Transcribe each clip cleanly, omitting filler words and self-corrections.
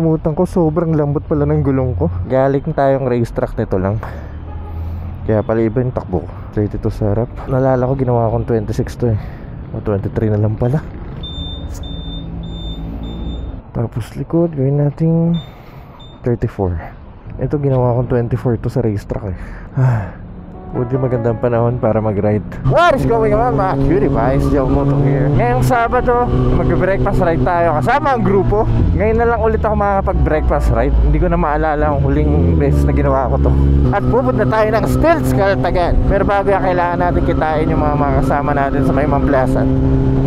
nakalimutan ko, sobrang lambot pala ng gulong ko. Galing tayong racetrack nito lang, kaya pala iba yung takbo ko. 32 sa harap. Nalala ko ginawa akong 26 to eh, o 23 na lang pala. Tapos likod gawin natin 34. Ito ginawa akong 24 to sa racetrack eh. Buti magandang panahon para mag-ride. What is going on mga cutie pies? Joe Moto here. Ngayong Sabado, mag-breakfast ride tayo kasama ang grupo. Ngayon na lang ulit ako makakapag-breakfast ride. Hindi ko na maalala ang huling beses na ginawa ko to. At pupunta tayo ng Stilts, Calatagan. Pero bago yan, kailangan natin kitain yung mga kasama natin sa may Mamplasan.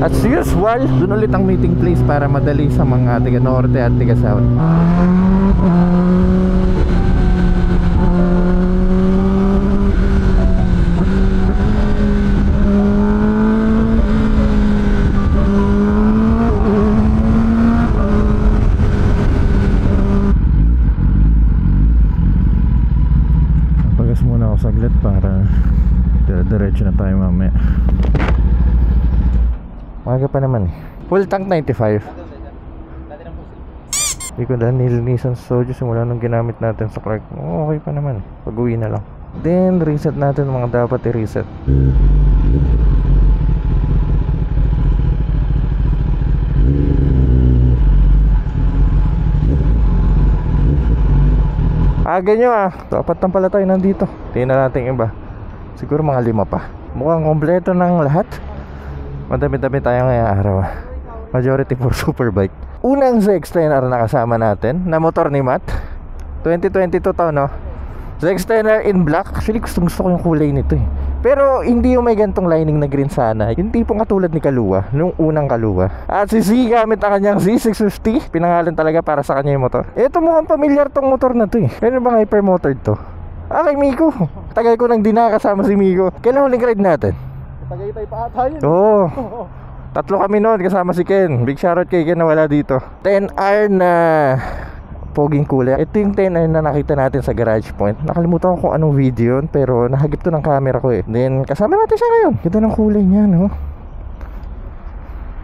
As usual, dun ulit ang meeting place para madali sa mga tiga Norte at tiga South. Saglit para diretso na tayo mamaya. Maga pa naman eh. Full tank 95. Hindi ko dahil nilinisan sa Soju simula nung ginamit natin sa Clark. Okay pa naman eh. Pag-uwi na lang. Then reset natin mga dapat i-reset. Aga nyo ah. So, apat lang pala tayo nandito. Tingnan natin iba. Siguro mga 5 pa. Mukhang kompleto ng lahat. Madami-dami tayo ngayong araw ah. Majority for superbike. Unang ZX-10R na kasama natin na motor ni Matt. 2022 to no. ZX-10R in black. Actually gusto ko yung kulay nito eh. Pero hindi yung may gantong lining na green sana. Yung tipong katulad ni Kaluwa, nung unang Kaluwa. At si Z gamit ang kanyang Z650. Pinangalan talaga para sa kanya yung motor. Ito mukhang pamilyar tong motor na to eh. Ano bang hypermotor to? Kay Miko. Tagal ko nang di nakasama si Miko. Kailan huling ride natin? Tagaytay pa ata yun. Oo. Tatlo kami noon kasama si Ken. Big shoutout kay Ken na wala dito. 10R na poging kulay. Ito yung 10R na nakita natin sa garage point. Nakalimutan ko kung anong video yun, pero nahagip to ng camera ko eh. Then kasama natin siya ngayon. Ganda ng kulay niya no.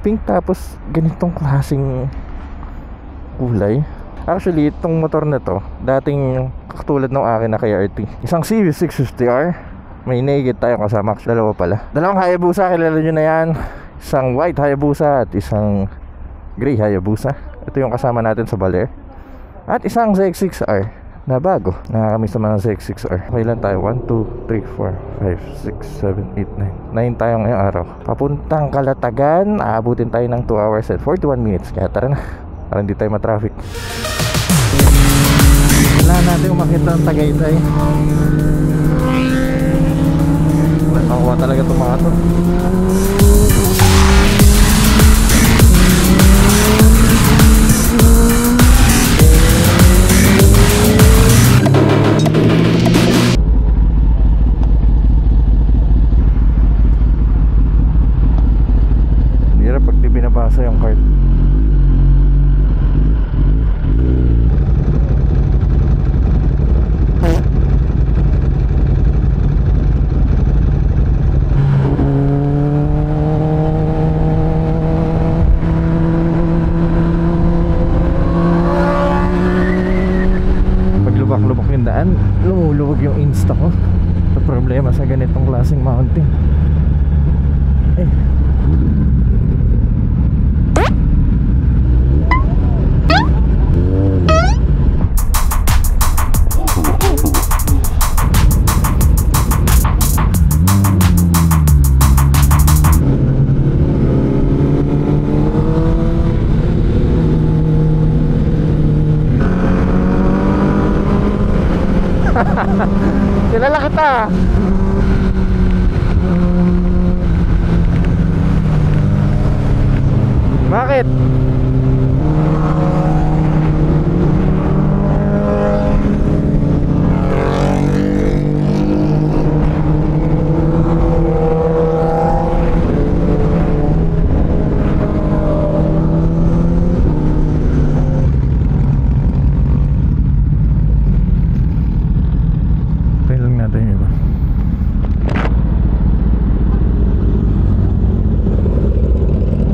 Pink tapos ganitong klaseng kulay. Actually itong motor na to dating katulad ng akin na KRT. Isang CV650R. May naked tayo kasama. Dalawa pala. Dalawang Hayabusa, kilala nyo na yan. Isang white Hayabusa at isang gray Hayabusa. Ito yung kasama natin sa Baler. At isang ZX6R na bago. Nakakamiss naman ng ZX6R. Okay lang tayo. 1, 2, 3, 4, 5, 6, 7, 8, 9. 9 tayo ngayong araw. Papuntang Calatagan. Aabutin tayo ng 2 hours at 41 minutes. Kaya tara na. Para hindi tayo matraffic. Wala natin umakit ng Tagaytay. Nakakuha talaga itong mga to. Hirap pag di binabasa yung card. Lubak yung daan, lumuluwag yung Insta ko. Ito problema sa ganitong klaseng mountain eh. Kilala kita. Bakit? Natin yung iba.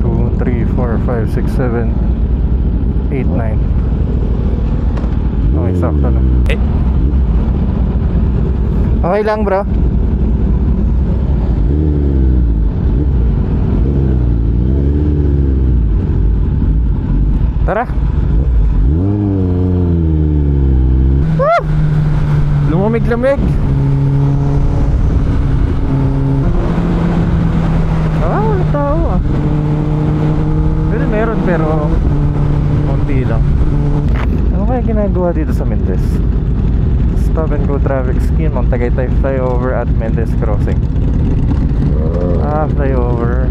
2, 3, 4, 5, 6, 7, 8, 9. sakto na. Okay lang bro. Tara. Woo! Lumamig-lamig. Wala tao ah. Meron pero konti lang. Ano kaya ginagawa dito sa Mendez? Stop and go traffic scheme on Tagaytay flyover at Mendez crossing. Flyover.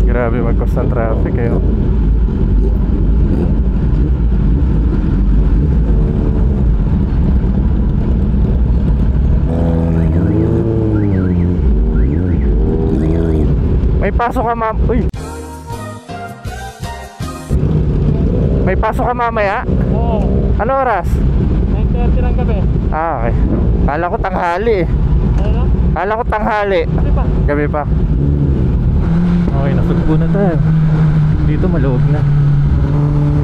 Grabe mag-cause ng traffic eh. May pasok ka uy! May pasok ka mamaya? Oo. Ano oras? 9:30 ng gabi. Okay. Kala ko tanghali eh. Ano? Kala ko tanghali. Gabi pa. Gabi pa. Okay, nasugbo na tayo. Dito maluwag na.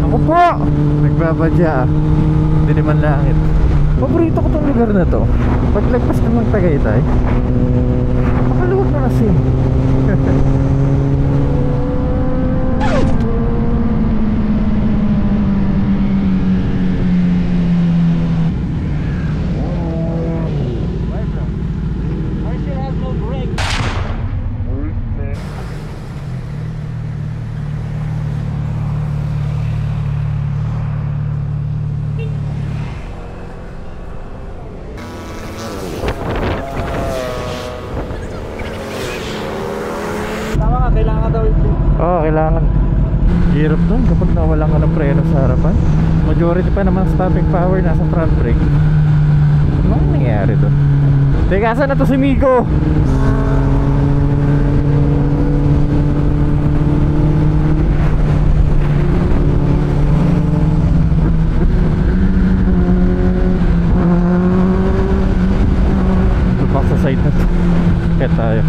Ako po! Nagbabadya ah. Hindi naman langit. Paborito ko tong lugar na to. Paglagpas na ng Tagaytay, makaluwag na kasi. Kailangan daw ito. Oo, kailangan. Hirap doon kapag nawalan ka ng preno sa harapan. Majority pa naman stopping power nasa front brake. Ano nangyayari doon? Teka, saan na to si Migo? Lupak sa side na to. Kaya tayo.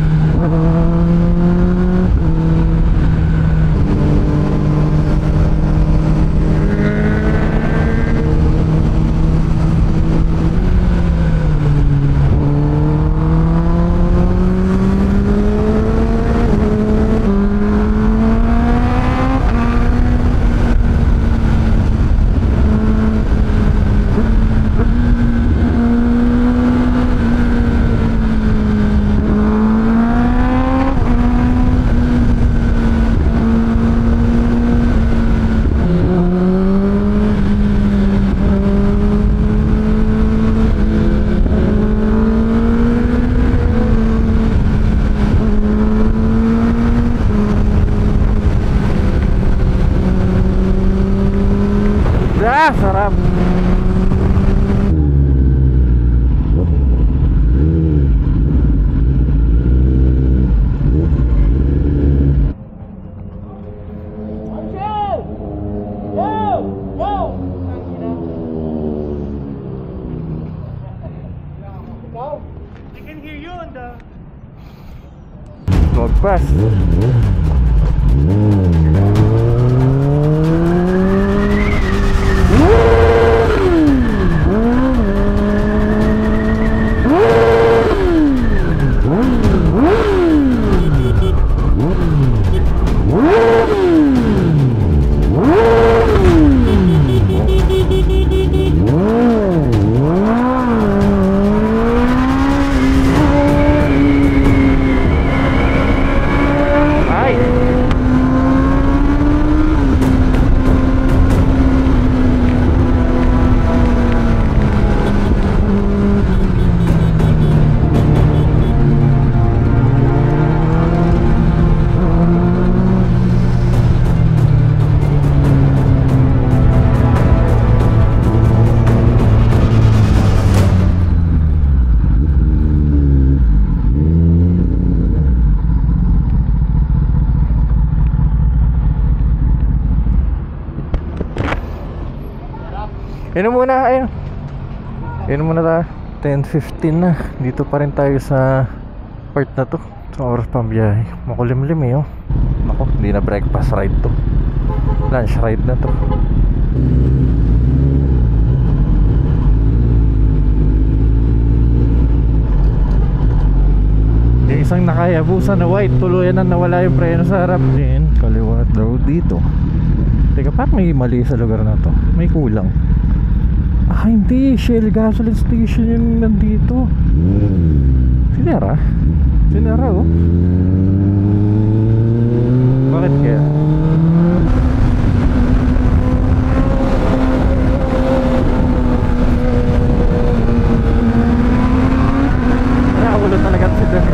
Sarap. I can hear you on the... Magpas. Inom muna, ayun. Inom muna tayo. 10:15 na. Dito pa rin tayo sa part na to. Sa oras pang biyahe. Makulimlim eh oh. Naku, hindi na breakfast ride to. Lunch ride na to. Yung isang nakayabusan na white, tuluyan na nawala yung preno sa harap. Then, kaliwa daw dito. Teka, parang may mali sa lugar na to. May kulang. Ah, hindi. Shell gasoline station yung nandito. Sinera? Sinera oh. Bakit kaya? Nakawalo talaga si Dan.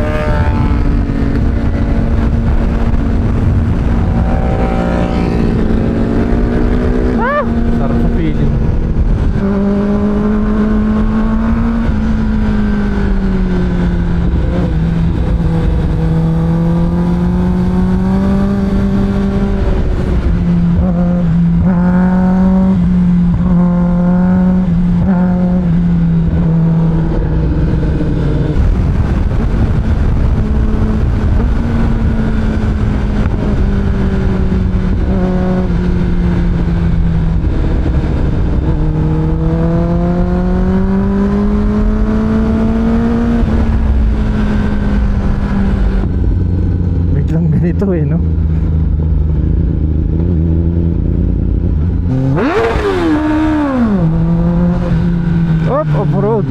Ah! Sarap sa feeling. Ganito eh, no? Off-road.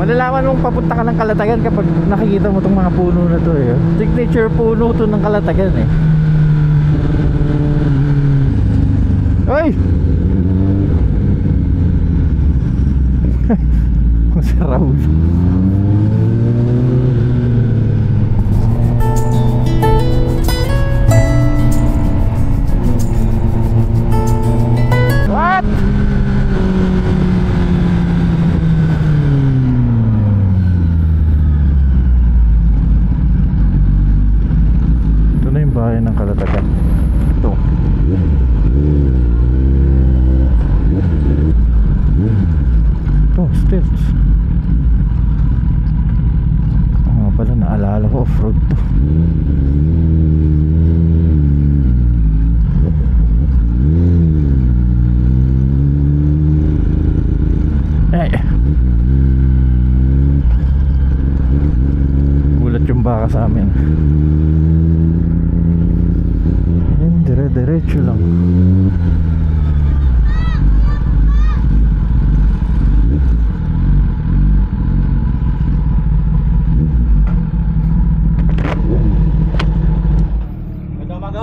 Malalaman mong papunta ka ng Kalatagan kapag nakikita mo tong mga puno na to eh. Signature puno to ng Kalatagan eh. Ay! Si Raul. What? Ito na yung bahay ng Kalatagan. Ito. Ito, stilts. Pala naalala ko, off-road to. Gulat yung baka sa amin. Dire-diretso lang.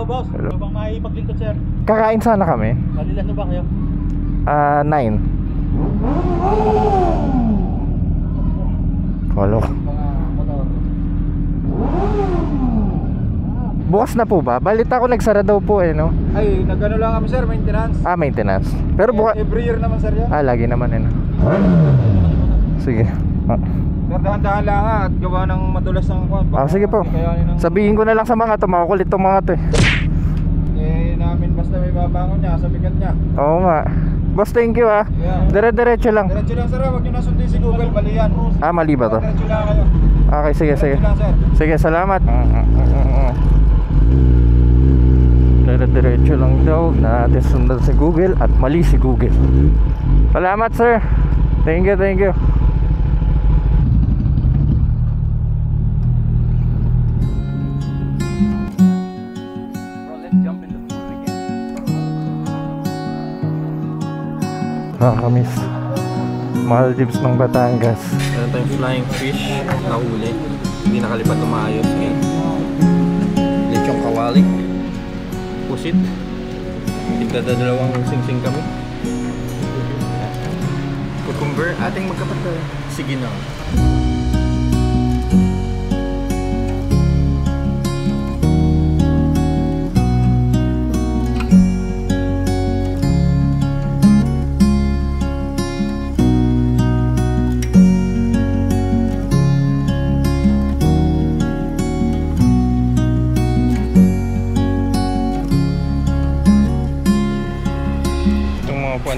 Boss, ano bang maipaglingkod sir? Kakain sana kami. Kalilan na ba kayo? 9. Kalo. Bukas na po ba? Balita ko nagsara daw po eh, no? Ay, nagano lang kami sir, maintenance. Ah, maintenance. Pero bukas... Every year naman sir yan. Ah, lagi naman eh, no? Sige. Sir, dahan-dahan lang at gawa ng madulas ng kwan. Sige po. Sabihin ko na lang sa mga to, makukulit tong mga to eh. Namin basta may babangon niya sa bigat niya. Oo nga. Boss, thank you ah. Yeah. Dire-diretso lang. Diretso lang sir, wag niyo na sundin si Google, mali yan. Ah, mali ba to? Diretso lang kayo. Okay, sige, sige. Diretso lang sir. Sige, salamat. Dire-diretso lang daw. Natin sundan si Google at mali si Google. Salamat sir. Thank you, thank you. Nakakamiss Maldives ng Batangas. Meron tayong flying fish na huli. Hindi nakalipat umayos ngayon. Lechong kawali. Pusit. Tigdadalawang sing-sing kami. Cucumber. Ating magkapatid. Sige na.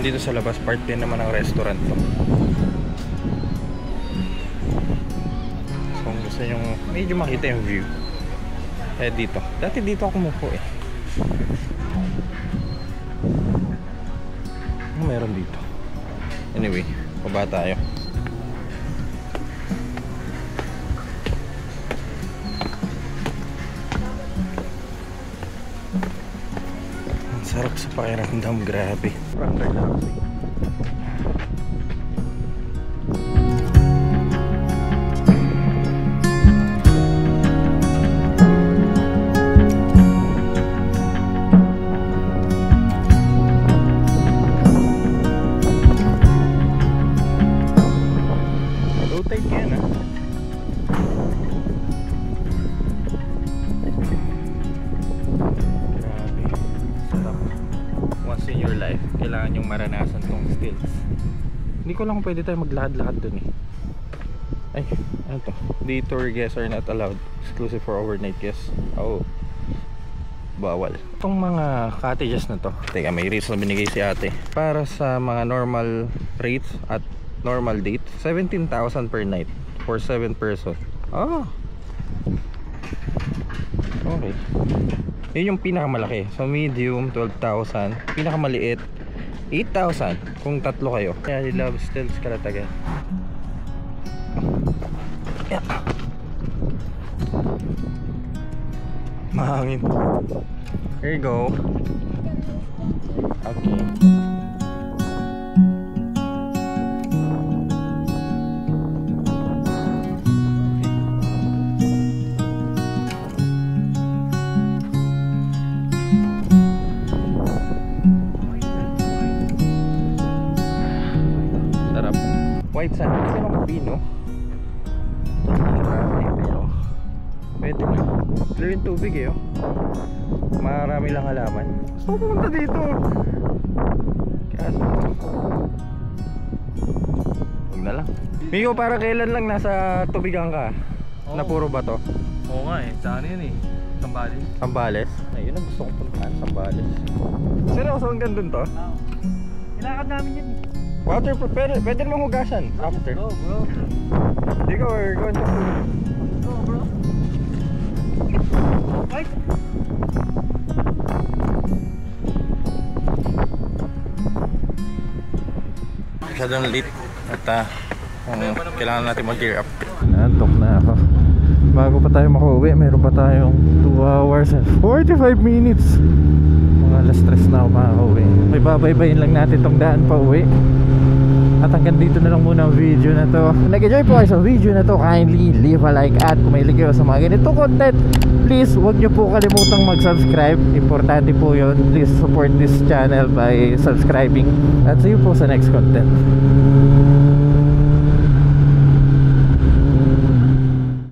nandito sa labas, part din naman ng restaurant to. So kung gusto nyo medyo makita yung view, kaya dito. Dati dito ako mupo eh. Ano meron dito? Anyway, baba tayo. Ang sarap sa pakiramdam, grabe. Parang relaxing. Low tide yan ah. Grabe. Sarap. Once in your life, kailangan yung maranasan tong stills. Hindi ko lang kung pwede tayo maglakad-lakad dun eh. Ay, ano to? Day tour guests are not allowed. Exclusive for overnight guests. Oh, bawal. Itong mga cottages na to, teka, may rates na binigay si ate. Para sa mga normal rates at normal date, 17,000 per night for 7 person. Oh, okay. Yun yung pinakamalaki. So medium 12,000, pinakamaliit 8,000 kung tatlo kayo. Kaya I love stills Calatagan. Yeah. Mahangin. Here you go. Okay. Sarap. White sand. Hindi ka naman pino. Marami pero pwede na. Clear yung tubig eh oh. Marami lang halaman. Gusto ko pumunta dito. Kaso huwag na lang. Miko, para kailan lang nasa tubigan ka? Oo. Na puro bato? Oo nga eh, saan yun eh? Sambales. Sambales? Ayun ang gusto kong puntaan, Sambales. Seryoso hanggang dun to? Oo. Ilakad namin yun eh. Waterproof, pwede naman hugasan after. Go bro. Ikaw, we're going to pool. Go bro. Ay! Masyadong late at kailangan natin mag-gear up. Nantok na ako. Bago pa tayo makauwi, meron pa tayong 2 hours and 45 minutes. Mga alas 3 na ako makauwi. May babaybayin lang natin tong daan pa uwi. At hanggang dito na lang muna ang video na to. Kung nag-enjoy po kayo sa video na to, kindly leave a like. At kung mahilig kayo sa mga ganitong content, please huwag nyo po kalimutang mag-subscribe. Importante po yun. Please support this channel by subscribing. At see you po sa next content.